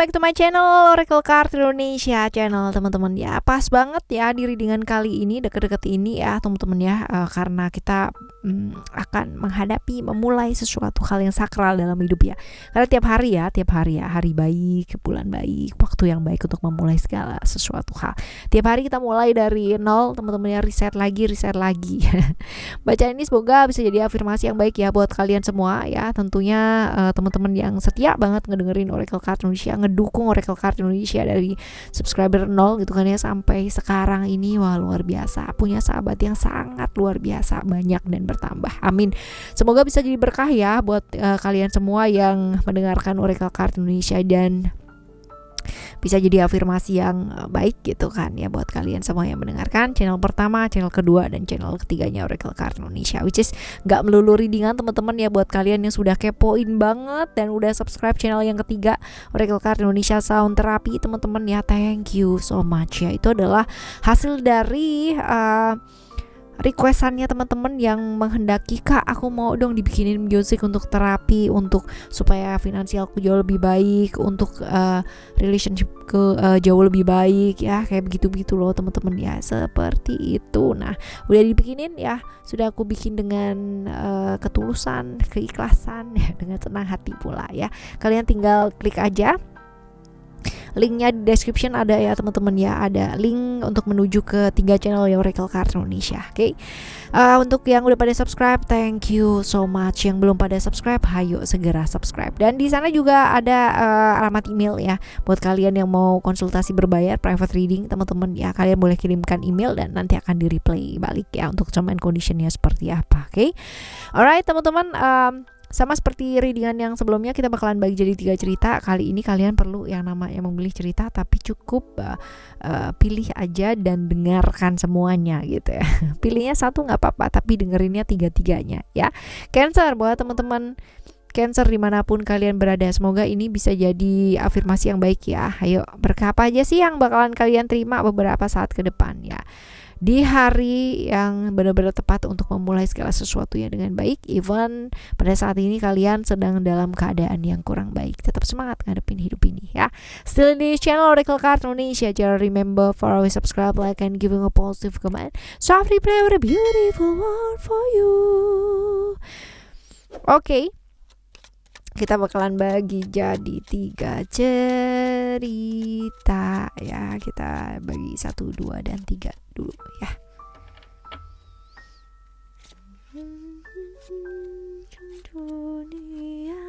back to my channel, Oracle Card Indonesia channel teman-teman ya. Pas banget ya di readingan kali ini, deket-deket ini ya teman-teman ya, karena kita akan memulai sesuatu hal yang sakral dalam hidup ya. Karena tiap hari ya, hari baik, bulan baik, waktu yang baik untuk memulai segala sesuatu hal. Tiap hari kita mulai dari nol teman-teman ya, riset lagi. Bacaan ini semoga bisa jadi afirmasi yang baik ya buat kalian semua ya. Tentunya teman-teman yang setia banget ngedengerin Oracle Card Indonesia, ngedukung Oracle Card Indonesia dari subscriber 0 gitu kan ya sampai sekarang ini. Wah, luar biasa, punya sahabat yang sangat luar biasa, banyak dan bertambah. Amin. Semoga bisa jadi berkah ya buat kalian semua yang mendengarkan Oracle Card Indonesia, dan bisa jadi afirmasi yang baik gitu kan ya buat kalian semua yang mendengarkan channel pertama, channel kedua, dan channel ketiganya Oracle Card Indonesia, which is gak melulu readingan teman-teman ya. Buat kalian yang sudah kepoin banget dan udah subscribe channel yang ketiga Oracle Card Indonesia Sound Therapy teman-teman ya, thank you so much ya. Itu adalah hasil dari requestannya teman-teman yang menghendaki, Kak aku mau dong dibikinin music untuk terapi, untuk supaya finansialku jauh lebih baik, untuk relationship jauh lebih baik ya, kayak begitu loh teman-teman ya, seperti itu. Nah udah dibikinin ya, sudah aku bikin dengan ketulusan, keikhlasan ya, dengan senang hati pula ya. Kalian tinggal klik aja linknya di description, ada ya teman-teman ya, ada link untuk menuju ke 3 channel ya Oracle Card Indonesia. Oke. Untuk yang udah pada subscribe, thank you so much. Yang belum pada subscribe, hayo segera subscribe. Dan di sana juga ada alamat email ya buat kalian yang mau konsultasi berbayar private reading teman-teman ya. Kalian boleh kirimkan email dan nanti akan di reply balik ya untuk term and conditionnya seperti apa. Oke. Alright teman-teman, sama seperti readingan yang sebelumnya, kita bakalan bagi jadi 3 cerita. Kali ini kalian perlu yang namanya memilih cerita, tapi cukup pilih aja dan dengarkan semuanya gitu ya. Pilihnya satu nggak apa-apa, tapi dengerinnya 3-3-nya ya. Cancer, buat teman-teman Cancer dimanapun kalian berada, semoga ini bisa jadi afirmasi yang baik ya. Ayo, berkah apa aja sih yang bakalan kalian terima beberapa saat ke depan ya, di hari yang benar-benar tepat untuk memulai segala sesuatunya dengan baik. Even pada saat ini kalian sedang dalam keadaan yang kurang baik, tetap semangat ngadepin hidup ini ya. Still in this channel Oracle Card Indonesia, just remember for always subscribe, like, and giving a positive comment. Softly play with a beautiful world for you. Oke. Kita bakalan bagi jadi 3 cerita ya. Kita bagi 1, 2, dan 3 dulu ya. Dunia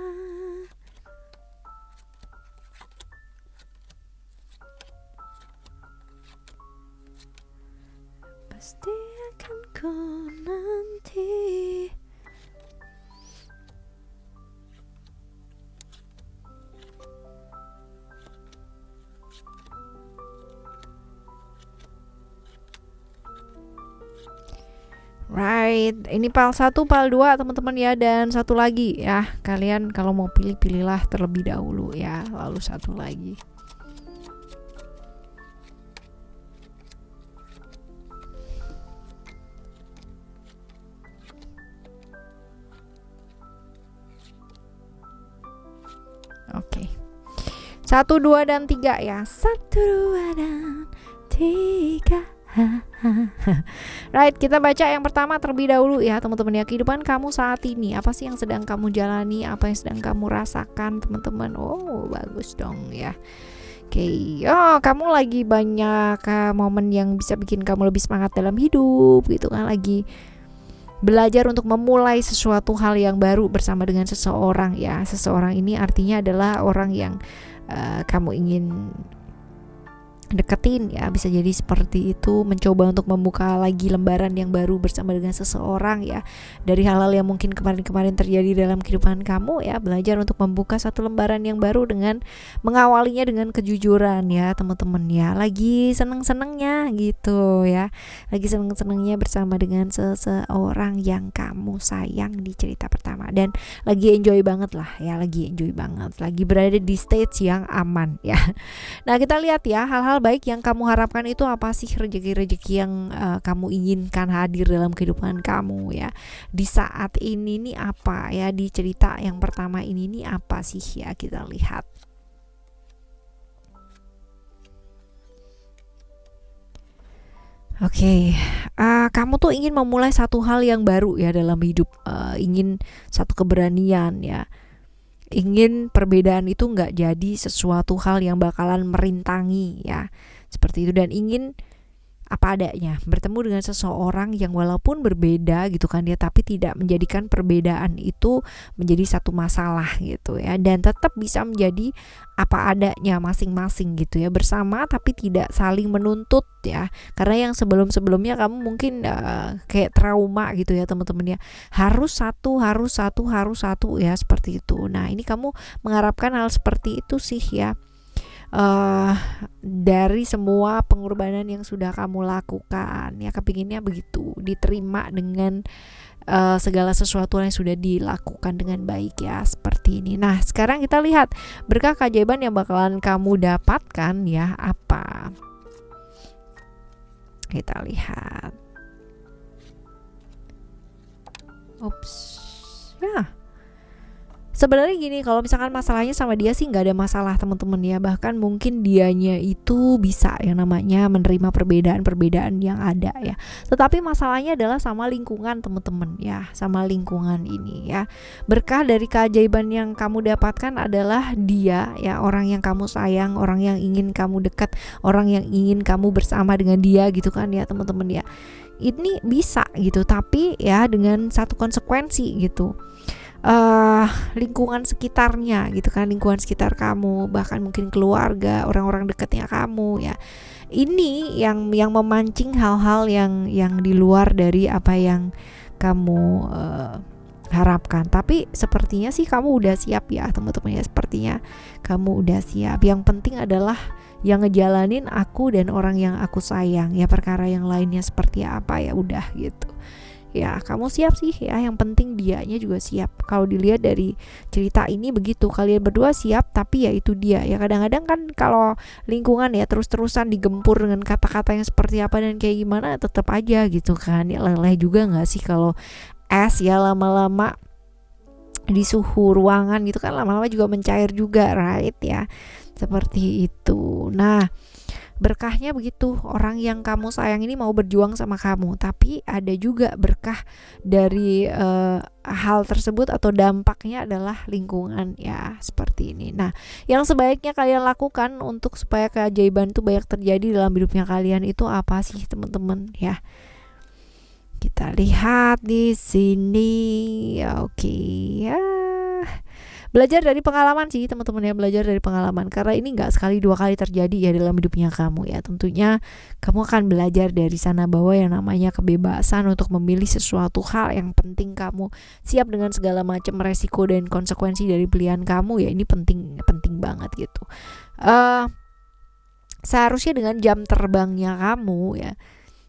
pasti akan ku nanti. Right, ini PAL 1, PAL 2 teman-teman ya, dan satu lagi ya. Kalian kalau mau pilihlah terlebih dahulu ya, lalu satu lagi. Oke. 1, 2, dan 3 ya. 1, 2, dan 3. Right, kita baca yang pertama terlebih dahulu ya teman-teman ya. Kehidupan kamu saat ini, apa sih yang sedang kamu jalani, apa yang sedang kamu rasakan teman-teman. Oh bagus dong ya. Oke. Oh, kamu lagi banyak momen yang bisa bikin kamu lebih semangat dalam hidup gitu kan. Lagi belajar untuk memulai sesuatu hal yang baru bersama dengan seseorang ya. Seseorang ini artinya adalah orang yang kamu ingin deketin ya, bisa jadi seperti itu. Mencoba untuk membuka lagi lembaran yang baru bersama dengan seseorang ya, dari hal-hal yang mungkin kemarin-kemarin terjadi dalam kehidupan kamu ya. Belajar untuk membuka satu lembaran yang baru dengan mengawalinya dengan kejujuran ya teman-teman ya. Lagi seneng-senengnya gitu ya, lagi seneng-senengnya bersama dengan seseorang yang kamu sayang di cerita pertama, dan lagi enjoy banget lah ya, lagi enjoy banget, lagi berada di stage yang aman ya. Nah kita lihat ya, hal-hal baik yang kamu harapkan itu apa sih, rezeki-rezeki yang kamu inginkan hadir dalam kehidupan kamu ya di saat ini nih apa ya, di cerita yang pertama ini nih apa sih ya, kita lihat. Oke, kamu tuh ingin memulai satu hal yang baru ya dalam hidup, ingin satu keberanian ya, ingin perbedaan itu nggak jadi sesuatu hal yang bakalan merintangi ya, seperti itu, dan ingin apa adanya, bertemu dengan seseorang yang walaupun berbeda gitu kan ya, tapi tidak menjadikan perbedaan itu menjadi satu masalah gitu ya, dan tetap bisa menjadi apa adanya masing-masing gitu ya, bersama tapi tidak saling menuntut ya, karena yang sebelum-sebelumnya kamu mungkin kayak trauma gitu ya teman-teman ya, harus satu ya, seperti itu. Nah ini kamu mengharapkan hal seperti itu sih ya, uh, dari semua pengorbanan yang sudah kamu lakukan ya, kepinginnya begitu diterima dengan segala sesuatu yang sudah dilakukan dengan baik ya, seperti ini. Nah sekarang kita lihat berkah keajaiban yang bakalan kamu dapatkan ya apa, kita lihat. Ups ya, sebenarnya gini, kalau misalkan masalahnya sama dia sih nggak ada masalah teman-teman ya, bahkan mungkin dianya itu bisa yang namanya menerima perbedaan-perbedaan yang ada ya, tetapi masalahnya adalah sama lingkungan teman-teman ya, sama lingkungan ini ya. Berkah dari keajaiban yang kamu dapatkan adalah dia ya, orang yang kamu sayang, orang yang ingin kamu dekat, orang yang ingin kamu bersama dengan dia gitu kan ya teman-teman ya. Ini bisa gitu, tapi ya dengan satu konsekuensi gitu, lingkungan sekitarnya gitu kan, lingkungan sekitar kamu, bahkan mungkin keluarga, orang-orang dekatnya kamu ya, ini yang memancing hal-hal yang di luar dari apa yang kamu harapkan. Tapi sepertinya sih kamu udah siap ya teman-teman ya, sepertinya kamu udah siap. Yang penting adalah yang ngejalanin aku dan orang yang aku sayang ya, perkara yang lainnya seperti apa ya udah gitu ya, kamu siap sih ya, yang penting dianya juga siap. Kalau dilihat dari cerita ini begitu, kalian berdua siap, tapi ya itu dia ya, kadang-kadang kan kalau lingkungan ya terus-terusan digempur dengan kata-kata yang seperti apa dan kayak gimana, tetap aja gitu kan ya, leleh juga nggak sih kalau es ya lama-lama di suhu ruangan gitu kan, lama-lama juga mencair juga, right ya, seperti itu. Nah berkahnya begitu, orang yang kamu sayang ini mau berjuang sama kamu, tapi ada juga berkah dari hal tersebut atau dampaknya adalah lingkungan ya, seperti ini. Nah yang sebaiknya kalian lakukan untuk supaya keajaiban itu banyak terjadi dalam hidupnya kalian itu apa sih teman-teman ya, kita lihat di sini. Oke ya, belajar dari pengalaman sih teman-teman ya, belajar dari pengalaman, karena ini nggak sekali dua kali terjadi ya dalam hidupnya kamu ya. Tentunya kamu akan belajar dari sana bahwa yang namanya kebebasan untuk memilih sesuatu hal yang penting kamu siap dengan segala macam resiko dan konsekuensi dari pilihan kamu ya, ini penting penting banget gitu. Seharusnya dengan jam terbangnya kamu ya,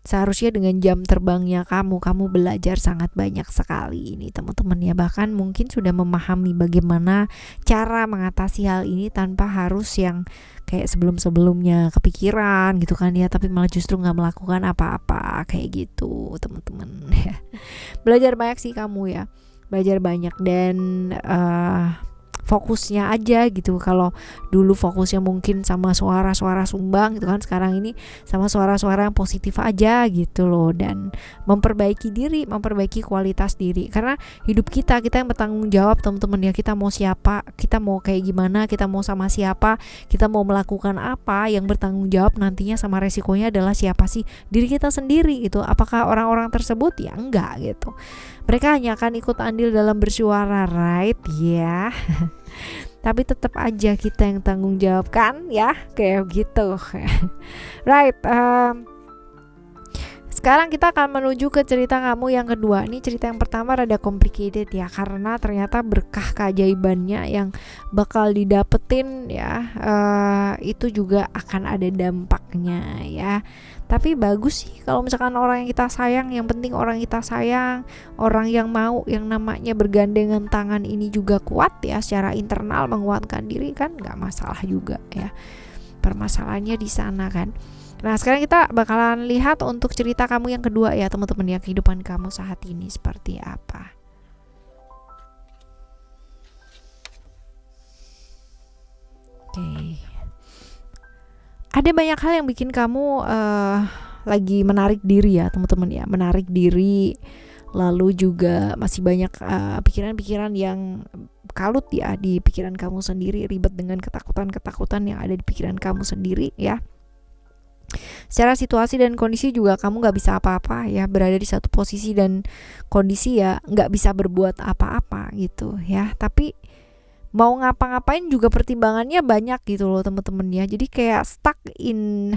seharusnya dengan jam terbangnya kamu belajar sangat banyak sekali ini teman-teman ya, bahkan mungkin sudah memahami bagaimana cara mengatasi hal ini tanpa harus yang kayak sebelum-sebelumnya kepikiran gitu kan ya, tapi malah justru nggak melakukan apa-apa kayak gitu teman-teman ya. Belajar banyak sih kamu ya, belajar banyak, dan fokusnya aja gitu. Kalau dulu fokusnya mungkin sama suara-suara sumbang gitu kan, sekarang ini sama suara-suara yang positif aja gitu loh, dan memperbaiki diri, memperbaiki kualitas diri, karena hidup kita yang bertanggung jawab teman-teman ya, kita mau siapa, kita mau kayak gimana, kita mau sama siapa, kita mau melakukan apa, yang bertanggung jawab nantinya sama resikonya adalah siapa sih, diri kita sendiri gitu. Apakah orang-orang tersebut? Ya enggak gitu, mereka hanya akan ikut andil dalam bersuara, right ya. Tapi tetap aja kita yang tanggung jawab kan ya, kayak gitu. Right, sekarang kita akan menuju ke cerita kamu yang kedua. Ini cerita yang pertama rada complicated ya, karena ternyata berkah keajaibannya yang bakal didapetin ya, itu juga akan ada dampaknya ya. Tapi bagus sih kalau misalkan orang yang kita sayang, yang penting orang kita sayang, orang yang mau yang namanya bergandengan tangan ini juga kuat ya, secara internal menguatkan diri kan, nggak masalah juga ya. Permasalahannya di sana kan. Nah sekarang kita bakalan lihat untuk cerita kamu yang kedua ya teman-teman ya, kehidupan kamu saat ini seperti apa. Oke. Ada banyak hal yang bikin kamu lagi menarik diri ya teman-teman ya, menarik diri. Lalu juga masih banyak pikiran-pikiran yang kalut ya di pikiran kamu sendiri, ribet dengan ketakutan-ketakutan yang ada di pikiran kamu sendiri ya. Secara situasi dan kondisi juga kamu gak bisa apa-apa ya, berada di satu posisi dan kondisi ya gak bisa berbuat apa-apa gitu ya. Tapi mau ngapa-ngapain juga pertimbangannya banyak gitu loh teman-teman ya. Jadi kayak stuck in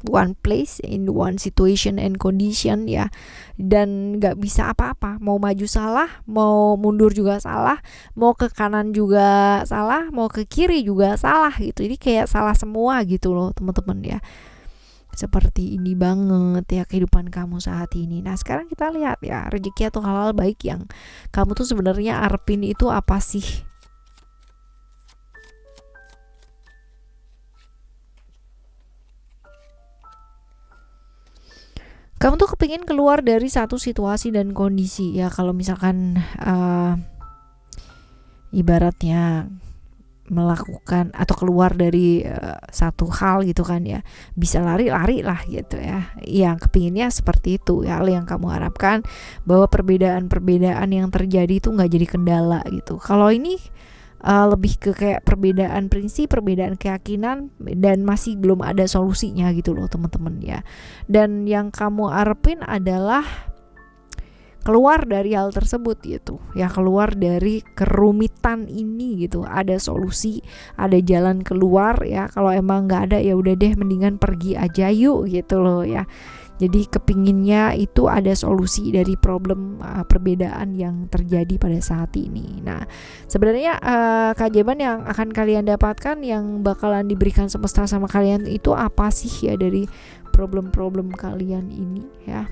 one place, in one situation and condition ya, dan nggak bisa apa-apa. Mau maju salah, mau mundur juga salah, mau ke kanan juga salah, mau ke kiri juga salah gitu. Jadi kayak salah semua gitu loh teman-teman ya. Seperti ini banget ya kehidupan kamu saat ini. Nah sekarang kita lihat ya, rezeki atau hal-hal baik yang kamu tuh sebenarnya arepin itu apa sih? Kamu tuh kepingin keluar dari satu situasi dan kondisi ya. Kalau misalkan ibaratnya melakukan atau keluar dari satu hal gitu kan ya, bisa lari-lari lah gitu ya. Yang kepinginnya seperti itu ya, hal yang kamu harapkan bahwa perbedaan-perbedaan yang terjadi itu nggak jadi kendala gitu. Kalau ini lebih ke kayak perbedaan prinsip, perbedaan keyakinan, dan masih belum ada solusinya gitu loh teman-teman ya. Dan yang kamu arepin adalah keluar dari hal tersebut gitu ya, keluar dari kerumitan ini gitu. Ada solusi, ada jalan keluar ya. Kalau emang nggak ada ya udah deh, mendingan pergi aja yuk gitu loh ya. Jadi kepinginnya itu ada solusi dari problem perbedaan yang terjadi pada saat ini. Nah sebenarnya keajaiban yang akan kalian dapatkan, yang bakalan diberikan semesta sama kalian itu apa sih ya dari problem-problem kalian ini ya.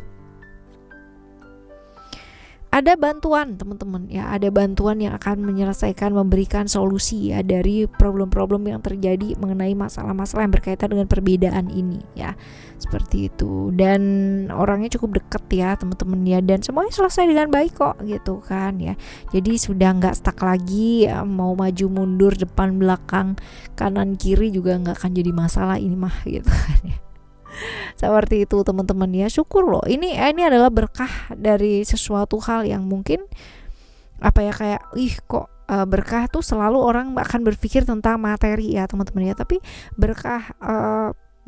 Ada bantuan teman-teman ya, ada bantuan yang akan menyelesaikan, memberikan solusi ya dari problem-problem yang terjadi mengenai masalah-masalah yang berkaitan dengan perbedaan ini ya, seperti itu. Dan orangnya cukup deket ya teman-teman ya, dan semuanya selesai dengan baik kok gitu kan ya. Jadi sudah nggak stuck lagi ya, mau maju mundur, depan belakang, kanan kiri juga nggak akan jadi masalah ini mah gitu kan ya. Seperti itu teman-teman ya. Syukur loh, ini adalah berkah dari sesuatu hal yang mungkin apa ya, kayak kok berkah tuh selalu orang akan berpikir tentang materi ya teman-teman ya. Tapi berkah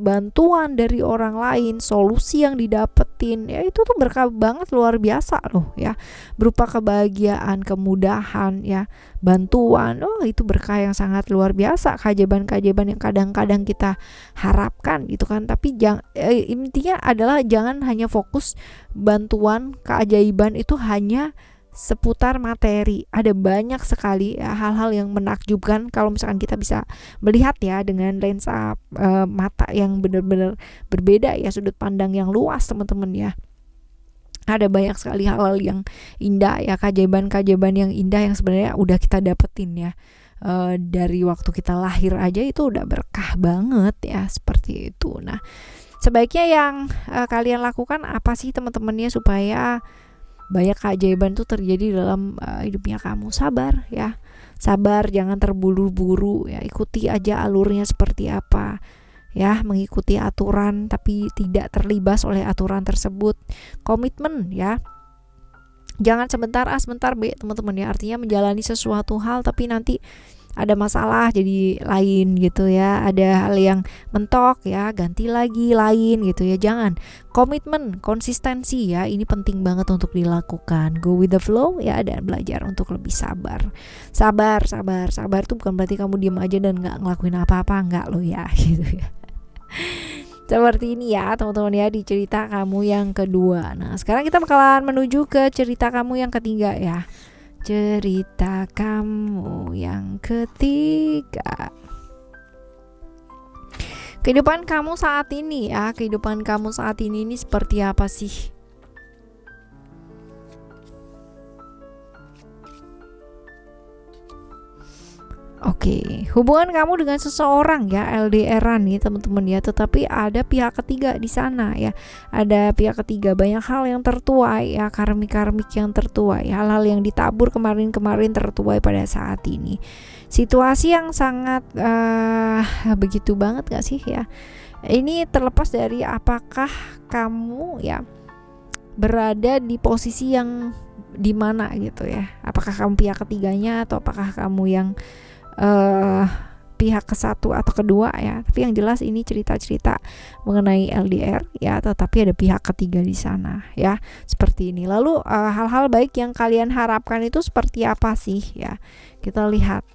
bantuan dari orang lain, solusi yang didapetin ya, itu tuh berkah banget, luar biasa loh ya, berupa kebahagiaan, kemudahan ya, bantuan. Itu berkah yang sangat luar biasa, keajaiban-keajaiban yang kadang-kadang kita harapkan gitu kan. Tapi intinya adalah jangan hanya fokus bantuan, keajaiban itu hanya seputar materi. Ada banyak sekali ya, hal-hal yang menakjubkan kalau misalkan kita bisa melihat ya dengan lensa mata yang benar-benar berbeda ya, sudut pandang yang luas teman-teman ya. Ada banyak sekali hal-hal yang indah ya, keajaiban-keajaiban yang indah yang sebenarnya udah kita dapetin ya. Dari waktu kita lahir aja itu udah berkah banget ya, seperti itu. Nah sebaiknya yang kalian lakukan apa sih teman-temannya supaya banyak keajaiban tuh terjadi dalam hidupnya kamu? Sabar ya, sabar, jangan terburu-buru ya, ikuti aja alurnya seperti apa ya, mengikuti aturan tapi tidak terlibas oleh aturan tersebut. Komitmen ya, jangan sebentar A sebentar B teman-teman ya. Artinya menjalani sesuatu hal tapi nanti ada masalah jadi lain gitu ya, ada hal yang mentok ya, ganti lagi lain gitu ya. Jangan, komitmen, konsistensi ya, ini penting banget untuk dilakukan. Go with the flow ya, dan belajar untuk lebih sabar. Sabar tuh bukan berarti kamu diam aja dan gak ngelakuin apa-apa, enggak loh ya gitu ya. Seperti ini ya teman-teman ya, di cerita kamu yang kedua. Nah sekarang kita bakalan menuju ke cerita kamu yang ketiga ya. Cerita kamu yang ketiga. Kehidupan kamu saat ini ya, kehidupan kamu saat ini seperti apa sih? Oke, hubungan kamu dengan seseorang ya, LDR-an nih teman-teman ya, tetapi ada pihak ketiga di sana ya. Ada pihak ketiga, banyak hal yang tertuai ya, karmik-karmik yang tertuai, hal-hal yang ditabur kemarin-kemarin tertuai pada saat ini. Situasi yang sangat begitu banget gak sih ya, Ini terlepas dari apakah kamu ya berada di posisi yang di mana gitu ya. Apakah kamu pihak ketiganya atau apakah kamu yang pihak ke satu atau kedua ya. Tapi yang jelas ini cerita-cerita mengenai LDR ya, tetapi ada pihak ketiga di sana ya. Seperti ini. Lalu hal-hal baik yang kalian harapkan itu seperti apa sih ya? Kita lihat.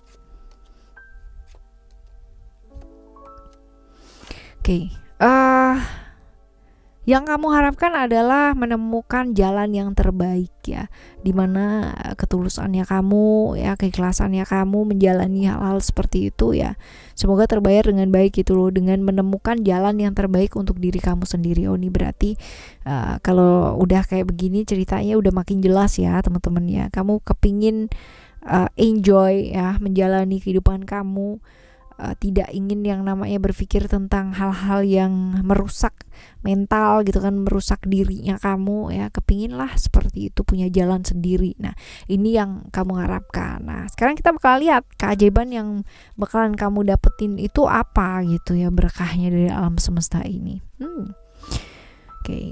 Oke. Yang kamu harapkan adalah menemukan jalan yang terbaik ya, dimana ketulusannya kamu ya, keikhlasannya kamu menjalani hal-hal seperti itu ya, semoga terbayar dengan baik gitu loh, dengan menemukan jalan yang terbaik untuk diri kamu sendiri. Oh ini berarti kalau udah kayak begini ceritanya udah makin jelas ya teman-teman ya, kamu kepingin enjoy ya menjalani kehidupan kamu. Tidak ingin yang namanya berpikir tentang hal-hal yang merusak mental gitu kan, merusak dirinya kamu ya, kepinginlah seperti itu, punya jalan sendiri. Nah ini yang kamu harapkan. Nah sekarang kita bakal lihat keajaiban yang bakalan kamu dapetin itu apa gitu ya, berkahnya dari alam semesta ini. Oke.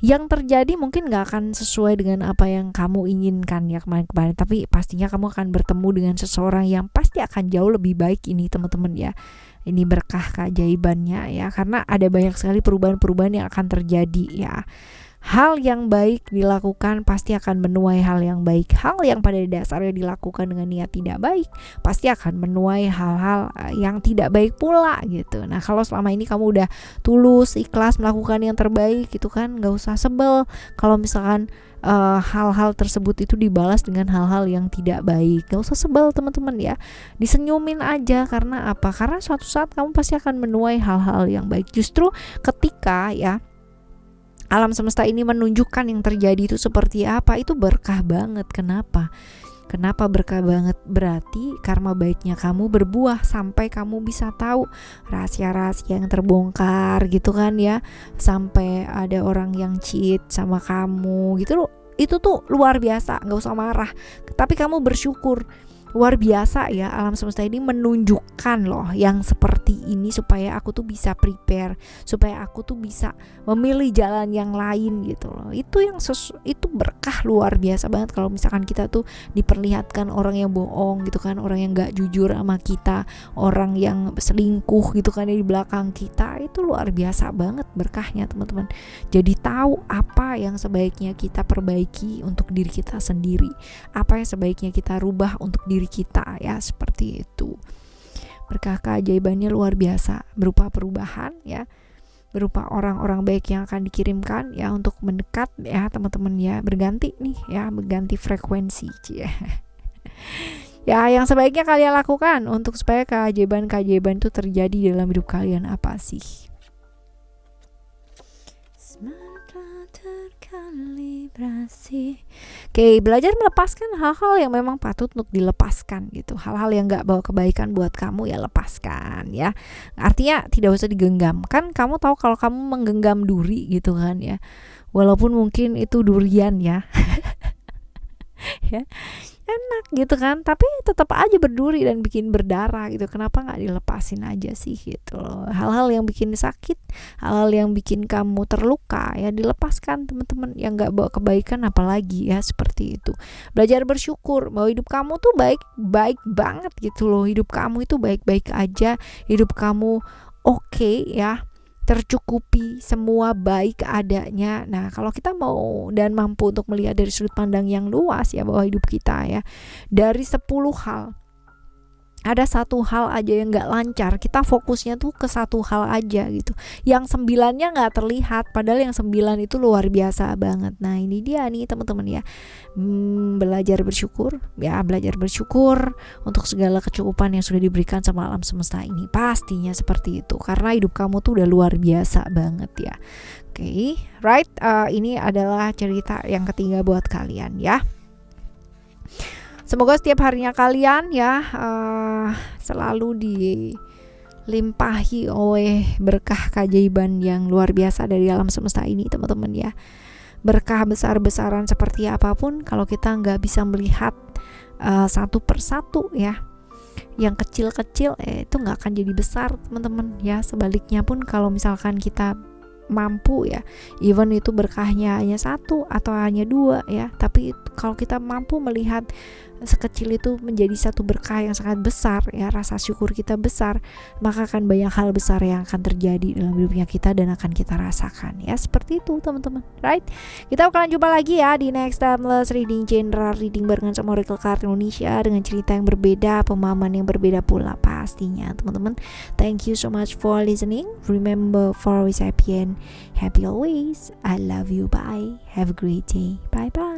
Yang terjadi mungkin gak akan sesuai dengan apa yang kamu inginkan ya kemarin-kemarin, tapi pastinya kamu akan bertemu dengan seseorang yang pasti akan jauh lebih baik ini teman-teman ya. Ini berkah keajaibannya ya, karena ada banyak sekali perubahan-perubahan yang akan terjadi ya. Hal yang baik dilakukan pasti akan menuai hal yang baik. Hal yang pada dasarnya dilakukan dengan niat tidak baik pasti akan menuai hal-hal yang tidak baik pula gitu. Nah kalau selama ini kamu udah tulus, ikhlas melakukan yang terbaik gitu kan, gak usah sebel kalau misalkan hal-hal tersebut itu dibalas dengan hal-hal yang tidak baik. Gak usah sebel teman-teman ya, disenyumin aja. Karena apa? Karena suatu saat kamu pasti akan menuai hal-hal yang baik. Justru ketika ya alam semesta ini menunjukkan yang terjadi itu seperti apa, itu berkah banget. Kenapa berkah banget? Berarti karma baiknya kamu berbuah sampai kamu bisa tahu rahasia-rahasia yang terbongkar gitu kan ya, sampai ada orang yang cheat sama kamu gitu loh. Itu tuh luar biasa, gak usah marah, tapi kamu bersyukur. Luar biasa ya, alam semesta ini menunjukkan loh yang seperti ini supaya aku tuh bisa prepare, supaya aku tuh bisa memilih jalan yang lain gitu loh. Itu itu berkah luar biasa banget kalau misalkan kita tuh diperlihatkan orang yang bohong gitu kan, orang yang gak jujur sama kita, orang yang selingkuh gitu kan di belakang kita. Itu luar biasa banget berkahnya teman-teman. Jadi tahu apa yang sebaiknya kita perbaiki untuk diri kita sendiri, apa yang sebaiknya kita rubah untuk diri kita ya, seperti itu. Berkah keajaibannya luar biasa, berupa perubahan ya, berupa orang-orang baik yang akan dikirimkan ya untuk mendekat ya teman-teman ya, berganti nih ya, berganti frekuensi ya. Ya yang sebaiknya kalian lakukan untuk supaya keajaiban-keajaiban itu terjadi dalam hidup kalian apa sih? Terkalibrasi. Oke, belajar melepaskan hal-hal yang memang patut untuk dilepaskan gitu. Hal-hal yang gak bawa kebaikan buat kamu ya lepaskan ya. Artinya tidak usah digenggam. Kan kamu tahu kalau kamu menggenggam duri gitu kan ya, walaupun mungkin itu durian ya ya enak gitu kan, tapi tetap aja berduri dan bikin berdarah gitu. Kenapa nggak dilepasin aja sih gitu loh. Hal-hal yang bikin sakit, hal-hal yang bikin kamu terluka ya dilepaskan teman-teman, yang nggak bawa kebaikan apalagi ya, seperti itu. Belajar bersyukur bahwa hidup kamu tuh baik banget gitu loh. Hidup kamu itu baik-baik aja, hidup kamu oke ya, tercukupi, semua baik adanya. Nah kalau kita mau dan mampu untuk melihat dari sudut pandang yang luas ya, bahwa hidup kita ya, dari 10 hal ada satu hal aja yang gak lancar, kita fokusnya tuh ke satu hal aja gitu, yang 9-nya gak terlihat, padahal yang 9 itu luar biasa banget. Nah ini dia nih teman-teman ya, belajar bersyukur ya, belajar bersyukur untuk segala kecukupan yang sudah diberikan sama alam semesta ini. Pastinya seperti itu, karena hidup kamu tuh udah luar biasa banget ya. Oke, right, ini adalah cerita yang ketiga buat kalian ya. Semoga setiap harinya kalian ya selalu dilimpahi oleh berkah keajaiban yang luar biasa dari alam semesta ini teman-teman ya. Berkah besar-besaran seperti apapun, kalau kita nggak bisa melihat satu persatu ya, yang kecil-kecil itu nggak akan jadi besar teman-teman ya. Sebaliknya pun kalau misalkan kita mampu ya, even itu berkahnya hanya 1 atau hanya 2 ya, tapi kalau kita mampu melihat sekecil itu menjadi satu berkah yang sangat besar ya, rasa syukur kita besar, maka akan banyak hal besar yang akan terjadi dalam hidupnya kita dan akan kita rasakan ya. Seperti itu teman-teman, right? Kita bakalan jumpa lagi ya di next timeless reading, general reading barengan sama Oracle Card Indonesia dengan cerita yang berbeda, pemahaman yang berbeda pula pastinya teman-teman. Thank you so much for listening. Remember, for always happy and happy always. I love you. Bye. Have a great day. Bye bye.